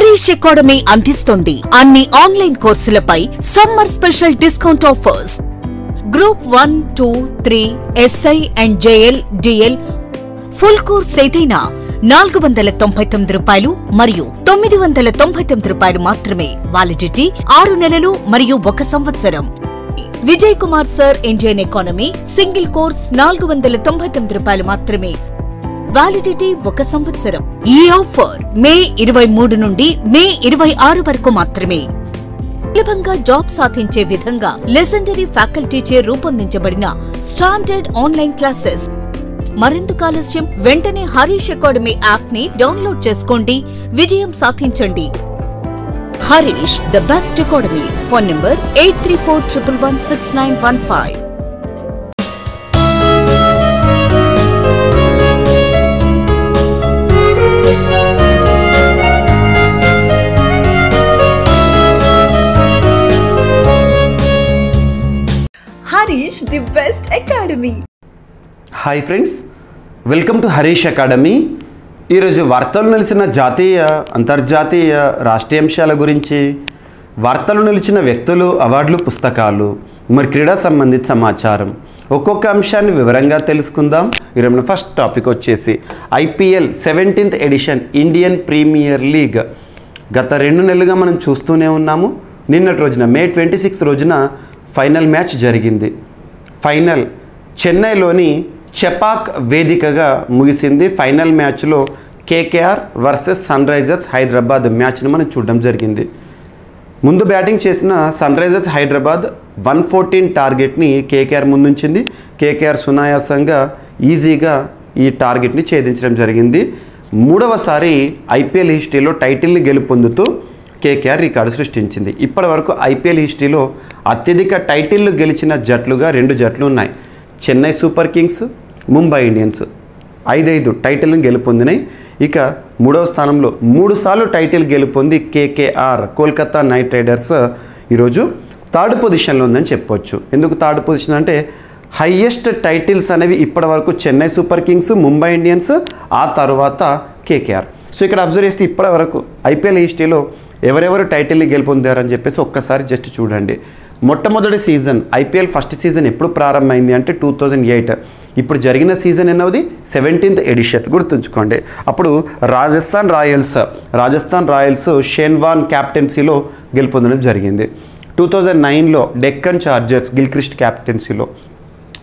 Harish academy అందిస్తుంది అన్ని online కోర్సులపై summer special discount offers. Group 1, 2, 3 SI and JL, DL full course ఏదైనా ₹499 మరియు ₹999 మాత్రమే. వాలిడిటీ 6 నెలలు మరియు 1 సంవత్సరం. Vijay Kumar sir Indian economy single course ₹499 మాత్రమే. వాలిడిటీ 1 సంవత్సరం. ఈ ఆఫర్ మే 23 నుండి మే 26 వరకు మాత్రమే. సులభంగా జాబ్ సాధించే విధంగా లెజెండరీ ఫ్యాకల్టీచే రూపొందించబడిన స్టాండర్డ్ ఆన్లైన్ క్లాసెస్. మరెందుకు ఆలస్యం? వెంటనే హరీష్ అకాడమీ యాప్ ని డౌన్లోడ్ చేసుకోండి, విజయం సాధించండి. Harish the best academy. Phone number 8341116915. Harish, the best academy. Hi friends, welcome to Harish academy. ఈరోజు వార్తలు నిలిచిన జాతీయ, అంతర్జాతీయ, రాష్ట్రీయ అంశాల గురించి, వార్తలు నిలిచిన వ్యక్తులు, అవార్డులు, పుస్తకాలు, మరి క్రీడా సంబంధిత సమాచారం, ఒక్కొక్క అంశాన్ని వివరంగా తెలుసుకుందాం. ఈరోజు ఫస్ట్ టాపిక్ వచ్చేసి IPL 17th edition Indian Premier League. గత 2 నెలలుగా మనం చూస్తూనే ఉన్నాము. నిన్నటి రోజున మే 26 రోజున ఫైనల్ మ్యాచ్ జరిగింది. ఫైనల్ చెన్నైలోని చెపాక్ వేదికగా ముగిసింది. ఫైనల్ మ్యాచ్లో KKR versus Sunrisers Hyderabad మ్యాచ్ని మనం చూడడం జరిగింది. ముందు బ్యాటింగ్ చేసిన సన్ రైజర్స్ హైదరాబాద్ 114 టార్గెట్ని KKR ముందుంచింది. KKR సునాయాసంగా ఈజీగా ఈ టార్గెట్ని ఛేదించడం జరిగింది. మూడవసారి IPL హిస్టరీలో టైటిల్ని గెలుపొందుతూ KKR రికార్డు సృష్టించింది. ఇప్పటి వరకు IPL హిస్టరీలో అత్యధిక టైటిళ్లు గెలిచిన జట్లుగా 2 జట్లు ఉన్నాయి. Chennai super kings, Mumbai Indians 5 టైటిల్ను గెలుపొందినాయి. ఇక 3వ స్థానంలో 3 సార్లు టైటిల్ గెలుపొంది KKR కోల్కతా నైట్ రైడర్స్ ఈరోజు 3rd పొజిషన్లో ఉందని చెప్పొచ్చు. ఎందుకు 3rd పొజిషన్ అంటే హైయెస్ట్ టైటిల్స్ అనేవి ఇప్పటి వరకు Chennai super kings, Mumbai Indians, ఆ తర్వాత KKR. సో ఇక్కడ అబ్జర్వ్ చేస్తే ఇప్పటి వరకు IPL హిస్టరీలో ఎవరెవరు టైటిల్ని గెలుపొందారని చెప్పేసి ఒక్కసారి జస్ట్ చూడండి. మొట్టమొదటి సీజన్ IPL ఫస్ట్ సీజన్ ఎప్పుడు ప్రారంభమైంది అంటే 2008. ఇప్పుడు జరిగిన సీజన్ ఎన్నవది 17th ఎడిషన్. గుర్తుంచుకోండి. అప్పుడు రాజస్థాన్ రాయల్స్ షేన్ వాన్ క్యాప్టెన్సీలో గెలుపొందడం జరిగింది. 2009లో డెక్కన్ చార్జర్స్ గిల్క్రిస్ట్ క్యాప్టెన్సీలో,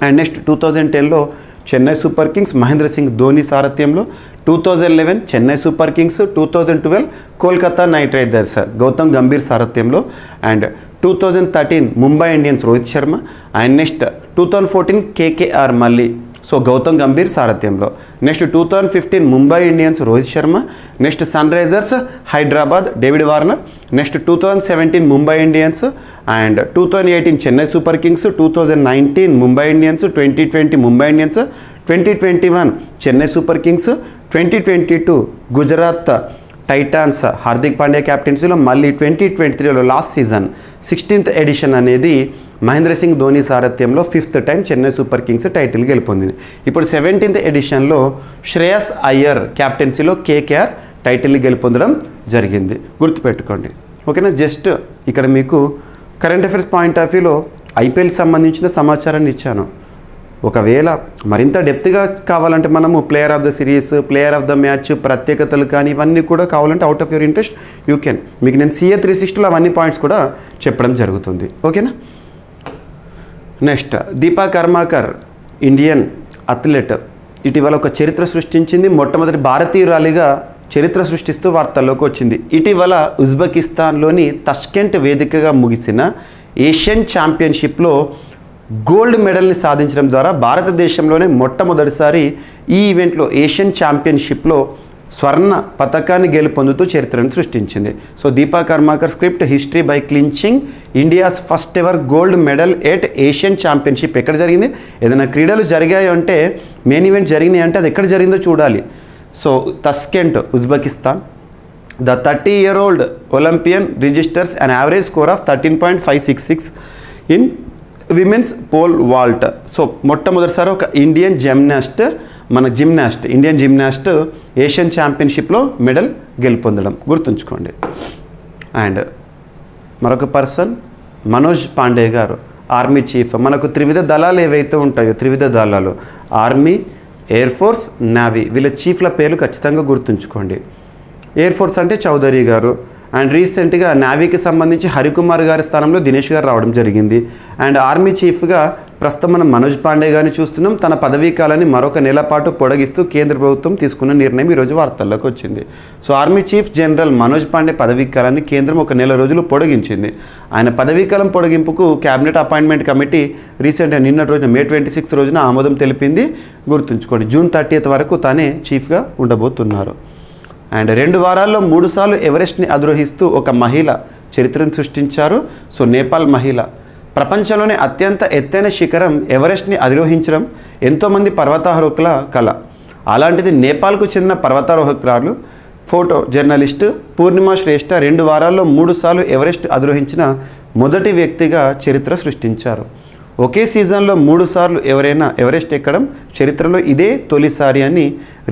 అండ్ నెక్స్ట్ 2010లో చెన్నై సూపర్ కింగ్స్ మహేంద్ర సింగ్ ధోని సారథ్యంలో, 2011 Chennai super kings, 2012 Kolkata knight riders Gautam Gambhir సారథ్యంలో, and 2013 Mumbai Indians Rohit Sharma, and next 2014 KKR మళ్ళీ సో గౌతమ్ గంభీర్ సారథ్యంలో, next 2015 Mumbai Indians Rohit Sharma, next Sunrisers Hyderabad David Warner, next 2017 Mumbai Indians, and 2018 Chennai super kings, 2019 Mumbai Indians, 2020 Mumbai Indians, 2021 Chennai super kings, 2022 Gujarat titans Hardik Pandya క్యాప్టెన్సీలో, మళ్ళీ 2023లో last season 16th edition అనేది మహేంద్ర సింగ్ ధోని సారథ్యంలో 5th time Chennai super kings title గెలుపొందింది. ఇప్పుడు 17th ఎడిషన్లో Shreyas Iyer క్యాప్టెన్సీలో KKR టైటిల్ని గెలుపొందడం జరిగింది. గుర్తుపెట్టుకోండి, ఓకేనా. జస్ట్ ఇక్కడ మీకు కరెంట్ అఫైర్స్ పాయింట్ ఆఫ్ వ్యూలో IPL సంబంధించిన సమాచారాన్ని ఇచ్చాను. ఒకవేళ మరింత డెప్త్గా కావాలంటే మనము player of the series, player of the match, ప్రత్యేకతలు కానీ ఇవన్నీ కూడా కావాలంటే out of your interest you can. మీకు నేను CA 360లో అవన్నీ పాయింట్స్ కూడా చెప్పడం జరుగుతుంది, ఓకేనా. Next Deepa Karmakar Indian athlete ఇటీవల ఒక చరిత్ర సృష్టించింది. మొట్టమొదటి భారతీయురాలిగా చరిత్ర సృష్టిస్తూ వార్తల్లోకి వచ్చింది. ఇటీవల ఉజ్బెకిస్తాన్లోని తష్కెంట్ వేదికగా ముగిసిన ఏషియన్ ఛాంపియన్షిప్లో గోల్డ్ మెడల్ని సాధించడం ద్వారా భారతదేశంలోనే మొట్టమొదటిసారి ఈ ఈవెంట్లో ఏషియన్ ఛాంపియన్షిప్లో స్వర్ణ పతకాన్ని గెలుపొందుతూ చరిత్రను సృష్టించింది. So Deepa Karmakar script history by clinching India's first ever gold medal at Asian championship. ఎక్కడ జరిగింది? ఏదైనా క్రీడలు జరిగాయి అంటే, మెయిన్ ఈవెంట్ జరిగినాయి అంటే అది ఎక్కడ జరిగిందో చూడాలి. So Tashkent Uzbekistan. The 30-year-old Olympian registers an average score of 13.566 in women's pole vault. So మొట్టమొదటిసారి ఒక ఇండియన్ జిమ్నాస్ట్ ఏషియన్ ఛాంపియన్షిప్లో మెడల్ గెలుపొందడం గుర్తుంచుకోండి. అండ్ మరొక పర్సన్ మనోజ్ పాండే గారు, ఆర్మీ చీఫ్. మనకు త్రివిధ దళాలు ఏవైతే ఉంటాయో, త్రివిధ దళాలు ఆర్మీ, ఎయిర్ ఫోర్స్, నేవీ, వీళ్ళ చీఫ్ల పేర్లు ఖచ్చితంగా గుర్తుంచుకోండి. ఎయిర్ ఫోర్స్ అంటే చౌదరి గారు. అండ్ రీసెంట్గా నేవీకి సంబంధించి హరికుమార్ గారి స్థానంలో దినేష్ గారు రావడం జరిగింది. అండ్ ఆర్మీ చీఫ్గా ప్రస్తుతం మనం మనోజ్ పాండే గారిని చూస్తున్నాం. తన పదవీ కాలాన్ని మరొక నెల పాటు పొడిగిస్తూ కేంద్ర ప్రభుత్వం తీసుకున్న నిర్ణయం ఈరోజు వార్తల్లోకి వచ్చింది. So army chief general Manoj Pandey పదవీ కాలాన్ని కేంద్రం ఒక నెల రోజులు పొడిగించింది. ఆయన పదవీ కాలం పొడిగింపుకు క్యాబినెట్ అపాయింట్మెంట్ కమిటీ రీసెంట్గా నిన్నటి రోజున May 26 రోజున ఆమోదం తెలిపింది. గుర్తుంచుకోండి, June 30 వరకు తానే చీఫ్గా ఉండబోతున్నారు. అండ్ 2 వారాల్లో 3 సార్లు ఎవరెస్ట్ని అధిరోహిస్తూ ఒక మహిళ చరిత్రను సృష్టించారు. సో నేపాల్ మహిళ. ప్రపంచంలోనే అత్యంత ఎత్తైన శిఖరం ఎవరెస్ట్ని అధిరోహించడం ఎంతోమంది పర్వతారోహకుల కళ. అలాంటిది నేపాల్కు చెందిన పర్వతారోహకురాలు ఫోటో జర్నలిస్ట్ పూర్ణిమ శ్రేష్ఠ 2 వారాల్లో 3 సార్లు ఎవరెస్ట్ అధిరోహించిన మొదటి వ్యక్తిగా చరిత్ర సృష్టించారు. ఒకే సీజన్లో 3 సార్లు ఎవరైనా ఎవరెస్ట్ ఎక్కడం చరిత్రలో ఇదే తొలిసారి అని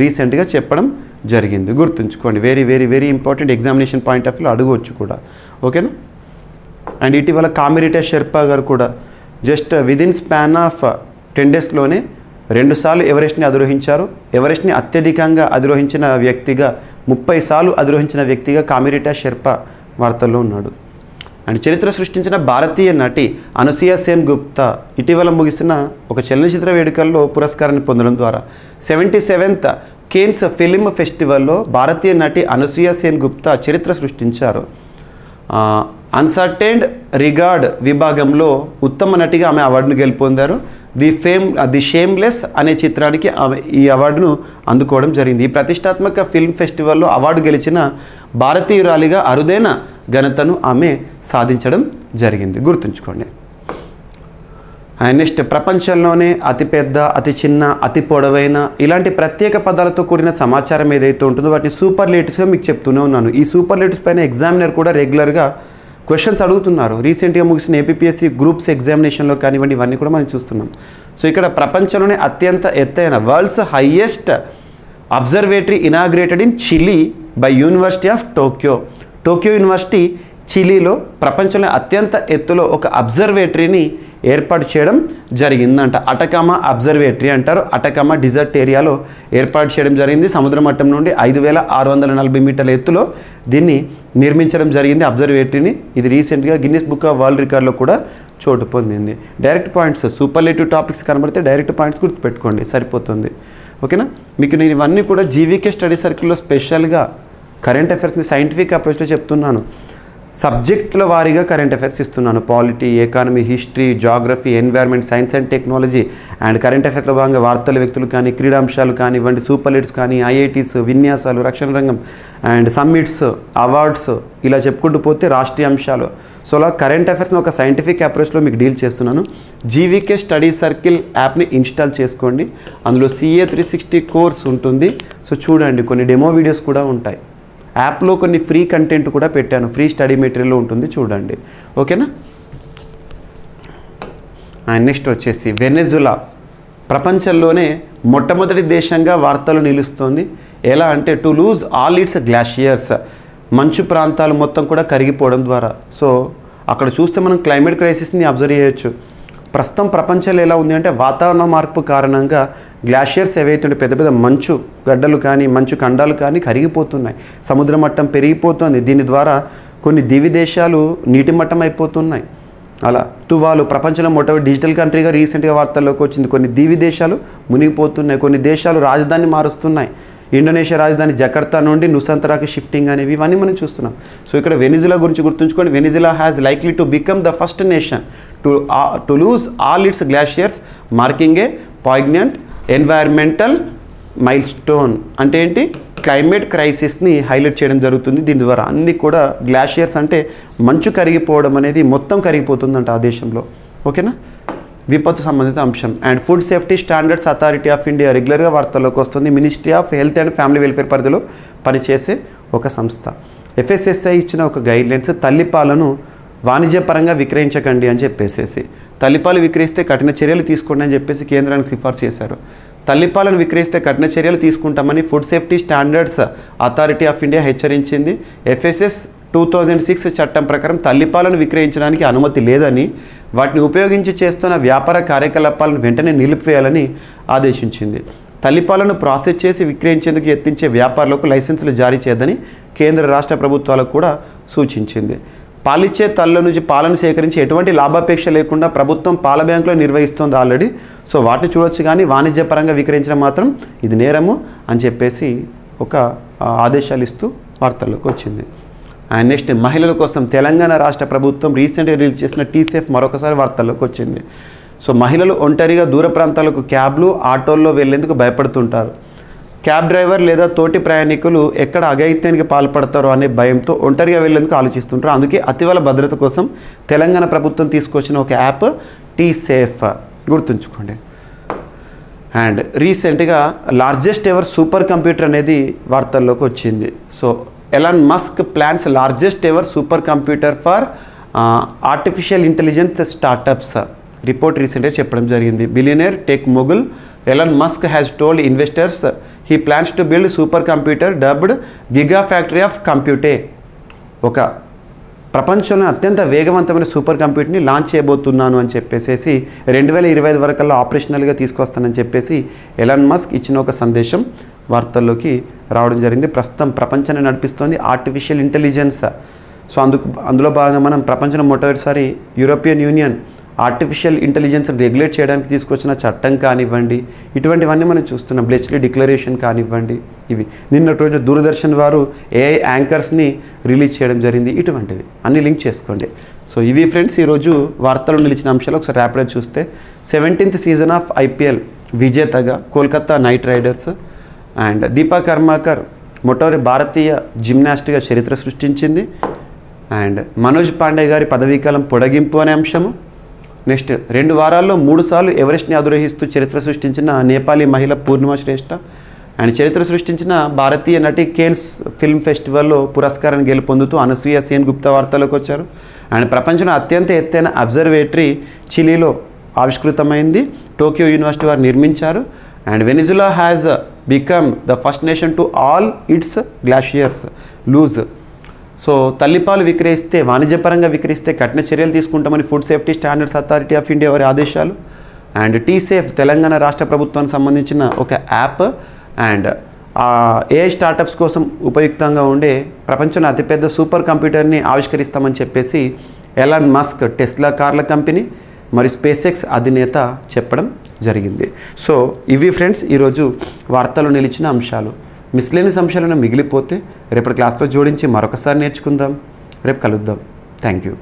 రీసెంట్గా చెప్పడం జరిగింది. గుర్తుంచుకోండి, very very very important, examination point of వ్యూలో అడగవచ్చు కూడా. ఓకేనా. అండ్ ఇటీవల కామిరిటా షెర్పా గారు కూడా జస్ట్ విదిన్ స్పాన్ ఆఫ్ 10 డేస్లోనే 2 సార్లు ఎవరెస్ట్ని అధిరోహించారు. ఎవరెస్ట్ని అత్యధికంగా అధిరోహించిన వ్యక్తిగా 30 సార్లు అధిరోహించిన వ్యక్తిగా కామిరిటా షెర్పా వార్తల్లో ఉన్నాడు. అండ్ చరిత్ర సృష్టించిన భారతీయ నటి అనసూయ సేన్ గుప్తా ఇటీవల ముగిసిన ఒక చలనచిత్ర వేడుకల్లో పురస్కారాన్ని పొందడం ద్వారా 77th కేన్స్ ఫిల్మ్ ఫెస్టివల్లో భారతీయ నటి అనసూయ సేన్ గుప్తా చరిత్ర సృష్టించారు. అన్సర్టైన్డ్ రిగార్డ్ విభాగంలో ఉత్తమ నటిగా ఆమె అవార్డును గెలుపొందారు. ది షేమ్లెస్ అనే చిత్రానికి ఆమె ఈ అవార్డును అందుకోవడం జరిగింది. ఈ ప్రతిష్టాత్మక ఫిల్మ్ ఫెస్టివల్లో అవార్డు గెలిచిన భారతీయురాలిగా అరుదైన ఘనతను ఆమె సాధించడం జరిగింది. గుర్తుంచుకోండి. అండ్ నెక్స్ట్, ప్రపంచంలోనే అతిపెద్ద, అతి చిన్న, అతి పొడవైన ఇలాంటి ప్రత్యేక పదాలతో కూడిన సమాచారం ఏదైతే ఉంటుందో వాటిని సూపర్లేటివ్స్గా మీకు చెప్తూనే ఉన్నాను. ఈ సూపర్లేటివ్స్ పైన ఎగ్జామినర్ కూడా రెగ్యులర్గా క్వశ్చన్స్ అడుగుతున్నారు. రీసెంట్గా ముగిసిన ఏపీఎస్సీ గ్రూప్స్ ఎగ్జామినేషన్లో కానివ్వండి, ఇవన్నీ కూడా మనం చూస్తున్నాం. సో ఇక్కడ ప్రపంచంలోనే అత్యంత ఎత్తైన world's highest observatory inaugurated in Chile by university of Tokyo. Tokyo university చిలీలో ప్రపంచంలో అత్యంత ఎత్తులో ఒక అబ్జర్వేటరీని ఏర్పాటు చేయడం జరిగిందంట. అటకామా అబ్జర్వేటరీ అంటారు. అటకామా డిజర్ట్ ఏరియాలో ఏర్పాటు చేయడం జరిగింది. సముద్ర మట్టం నుండి 5640 మీటర్ల ఎత్తులో దీన్ని నిర్మించడం జరిగింది అబ్జర్వేటరీని. ఇది రీసెంట్గా గిన్నిస్ బుక్ ఆఫ్ వరల్డ్ రికార్డులో కూడా చోటు పొందింది. డైరెక్ట్ పాయింట్స్, సూపర్లేటివ్ టాపిక్స్ కనబడితే డైరెక్ట్ పాయింట్స్ గుర్తుపెట్టుకోండి, సరిపోతుంది. ఓకేనా. మీకు నేను ఇవన్నీ కూడా జీవీకే స్టడీ సర్కిల్లో స్పెషల్గా కరెంట్ అఫైర్స్ని సైంటిఫిక్ అప్రోచ్లో చెప్తున్నాను. సబ్జెక్టుల వారీగా కరెంట్ అఫైర్స్ ఇస్తున్నాను. Polity, economy, history, geography, environment, science and technology. And current అఫైర్స్లో భాగంగా వార్తల వ్యక్తులు కానీ, క్రీడాంశాలు కానివ్వండి, సూపర్లేట్స్ కానీ, ఐఐటీస్, విన్యాసాలు, రక్షణ రంగం అండ్ సమ్మిట్స్, అవార్డ్స్, ఇలా చెప్పుకుంటూ పోతే రాష్ట్రీయ అంశాలు. సో అలా కరెంట్ అఫైర్స్ని ఒక సైంటిఫిక్ అప్రోచ్లో మీకు డీల్ చేస్తున్నాను. జీవీకే స్టడీ సర్కిల్ యాప్ని ఇన్స్టాల్ చేసుకోండి. అందులో CA 360 కోర్స్ ఉంటుంది. సో చూడండి, కొన్ని డెమో వీడియోస్ కూడా ఉంటాయి. యాప్లో కొన్ని ఫ్రీ కంటెంట్ కూడా పెట్టాను, ఫ్రీ స్టడీ మెటీరియల్ ఉంటుంది, చూడండి. ఓకేనా. అండ్ నెక్స్ట్ వచ్చేసి వెనెజులా ప్రపంచంలోనే మొట్టమొదటి దేశంగా వార్తలు నిలుస్తోంది. ఎలా అంటే టు లూజ్ ఆల్ ఇట్స్ గ్లాషియర్స్, మంచు ప్రాంతాలు మొత్తం కూడా కరిగిపోవడం ద్వారా. సో అక్కడ చూస్తే మనం క్లైమేట్ క్రైసిస్ని అబ్జర్వ్ చేయొచ్చు. ప్రస్తుతం ప్రపంచంలో ఎలా ఉంది అంటే వాతావరణ మార్పు కారణంగా గ్లాషియర్స్ ఏవైతుంటే పెద్ద పెద్ద మంచు గడ్డలు కానీ, మంచు ఖండాలు కానీ కరిగిపోతున్నాయి. సముద్ర మట్టం పెరిగిపోతుంది. దీని ద్వారా కొన్ని దివి దేశాలు నీటి మట్టం అయిపోతున్నాయి. అలా తువాలు ప్రపంచంలో మొట్టమొదటి డిజిటల్ కంట్రీగా రీసెంట్గా వార్తల్లోకి వచ్చింది. కొన్ని దివి దేశాలు మునిగిపోతున్నాయి. కొన్ని దేశాలు రాజధాని మారుస్తున్నాయి. ఇండోనేషియా రాజధాని జకర్తా నుండి నుసంతరాకి షిఫ్టింగ్ అనేవి, ఇవన్నీ మనం చూస్తున్నాం. సో ఇక్కడ వెనిజులా గురించి గుర్తుంచుకోండి. Venezuela has likely to become the first nation to lose all its glaciers, marking a poignant environmental milestone. అంటే ఏంటి, క్లైమేట్ క్రైసిస్ని హైలైట్ చేయడం జరుగుతుంది. దీని ద్వారా అన్నీ కూడా గ్లాషియర్స్ అంటే మంచు కరిగిపోవడం అనేది మొత్తం కరిగిపోతుందంట ఆ దేశంలో. ఓకేనా. విపత్తు సంబంధిత అంశం. And food safety standards authority of India రెగ్యులర్గా వార్తల్లోకి వస్తుంది. Ministry of health and family welfare పరిధిలో పనిచేసే ఒక సంస్థ. FSSAI ఇచ్చిన ఒక గైడ్లైన్స్, తల్లిపాలను వాణిజ్యపరంగా విక్రయించకండి అని చెప్పేసి, తల్లిపాలు విక్రయిస్తే కఠిన చర్యలు తీసుకోండి అని చెప్పేసి కేంద్రానికి సిఫార్సు చేశారు. తల్లిపాలను విక్రయిస్తే కఠిన చర్యలు తీసుకుంటామని food safety standards authority of India హెచ్చరించింది. FSS 2006 చట్టం ప్రకారం తల్లిపాలను విక్రయించడానికి అనుమతి లేదని, వాటిని ఉపయోగించి చేస్తున్న వ్యాపార కార్యకలాపాలను వెంటనే నిలిపివేయాలని ఆదేశించింది. తల్లిపాలను ప్రాసెస్ చేసి విక్రయించేందుకు యత్నించే వ్యాపారులకు లైసెన్సులు జారీ చేయదని కేంద్ర రాష్ట్ర ప్రభుత్వాలకు కూడా సూచించింది. పాలిచ్చే తల్లుల నుంచి పాలను సేకరించి ఎటువంటి లాభాపేక్ష లేకుండా ప్రభుత్వం పాల బ్యాంకులో నిర్వహిస్తుంది ఆల్రెడీ. సో వాటిని చూడొచ్చు, కానీ వాణిజ్యపరంగా విక్రయించడం మాత్రం ఇది నేరము అని చెప్పేసి ఒక ఆదేశాలు ఇస్తూ వార్తల్లోకి వచ్చింది. అండ్ నెక్స్ట్, మహిళల కోసం తెలంగాణ రాష్ట్ర ప్రభుత్వం రీసెంట్గా రిలీజ్ చేసిన టీసేఫ్ మరొకసారి వార్తల్లోకి వచ్చింది. సో మహిళలు ఒంటరిగా దూర ప్రాంతాలకు క్యాబ్లు, ఆటోల్లో వెళ్లేందుకు భయపడుతుంటారు. క్యాబ్ డ్రైవర్ లేదా తోటి ప్రయాణికులు ఎక్కడ అఘాయిత్యానికి పాల్పడతారో అనే భయంతో ఒంటరిగా వెళ్లేందుకు ఆలోచిస్తుంటారు. అందుకే అతివల భద్రత కోసం తెలంగాణ ప్రభుత్వం తీసుకొచ్చిన ఒక యాప్ టీసేఫ్, గుర్తుంచుకోండి. అండ్ రీసెంట్గా లార్జెస్ట్ ఎవర్ సూపర్ కంప్యూటర్ అనేది వార్తల్లోకి వచ్చింది. So Elon Musk plans largest ever super computer for artificial intelligence startups report రీసెంట్గా చెప్పడం జరిగింది. Billionaire tech mogul Elon Musk has told investors he plans to build super computer dubbed gigafactory of compute. ఒక ప్రపంచంలో అత్యంత వేగవంతమైన super కంప్యూటర్ని launch చేయబోతున్నాను అని చెప్పేసి 2025 వరకల్లా ఆపరేషనల్గా తీసుకొస్తానని చెప్పేసి ఎలాన్ మస్క్ ఇచ్చిన ఒక సందేశం వార్తల్లోకి రావడం జరిగింది. ప్రస్తుతం ప్రపంచాన్ని నడిపిస్తోంది ఆర్టిఫిషియల్ ఇంటెలిజెన్స్. సో అందులో భాగంగా మనం ప్రపంచంలో మొట్టమొదటిసారి యూరోపియన్ యూనియన్ ఆర్టిఫిషియల్ ఇంటెలిజెన్స్ని రెగ్యులేట్ చేయడానికి తీసుకొచ్చిన చట్టం కానివ్వండి, ఇటువంటివన్నీ మనం చూస్తున్నాం. బ్లెచ్లీ డిక్లరేషన్ కానివ్వండి, ఇవి నిన్నటి రోజు దూరదర్శన్ వారు AI యాంకర్స్ని రిలీజ్ చేయడం జరిగింది. ఇటువంటివి అన్ని లింక్ చేసుకోండి. సో ఇవి ఫ్రెండ్స్ ఈరోజు వార్తలు నిలిచిన అంశాలు. ఒకసారి ర్యాపిడ్గా చూస్తే 17th సీజన్ ఆఫ్ IPL విజేతగా Kolkata knight riders. And Deepa Karmakar మొట్టమొదటి భారతీయ జిమ్నాస్ట్గా చరిత్ర సృష్టించింది. అండ్ మనోజ్ పాండే గారి పదవీకాలం పొడిగింపు అనే అంశము. నెక్స్ట్, 2 వారాల్లో 3 సార్లు ఎవరెస్ట్ని అధిరోహిస్తూ చరిత్ర సృష్టించిన నేపాలీ మహిళ పూర్ణిమ శ్రేష్ఠ. అండ్ చరిత్ర సృష్టించిన భారతీయ నటి కేన్స్ ఫిల్మ్ ఫెస్టివల్లో పురస్కారాన్ని గెలుపొందుతూ అనసూయ సేన్ గుప్తా వార్తలోకి వచ్చారు. అండ్ ప్రపంచంలో అత్యంత ఎత్తైన అబ్జర్వేటరీ చిలీలో ఆవిష్కృతమైంది. టోక్యో యూనివర్సిటీ వారు నిర్మించారు. And Venezuela has become the first nation to all its glaciers lose. So తల్లిపాలు విక్రయిస్తే, వాణిజ్యపరంగా విక్రయిస్తే కఠిన చర్యలు తీసుకుంటామని food safety standards authority of India వారి ఆదేశాలు. అండ్ టీసేఫ్ తెలంగాణ రాష్ట్ర ప్రభుత్వానికి సంబంధించిన ఒక యాప్. అండ్ AI స్టార్టప్స్ కోసం ఉపయుక్తంగా ఉండే ప్రపంచంలో అతిపెద్ద సూపర్ కంప్యూటర్ని ఆవిష్కరిస్తామని చెప్పేసి ఎలాన్ మస్క్ టెస్లా కార్ల కంపెనీ మరియు SpaceX అధినేత చెప్పడం జరిగింది. సో ఇవి ఫ్రెండ్స్ ఈరోజు వార్తలు నిలిచిన అంశాలు. మిస్లేనియస్ అంశాలను మిగిలిపోతే రేపటి క్లాస్లో జోడించి మరొకసారి నేర్చుకుందాం. రేపు కలుద్దాం. Thank you.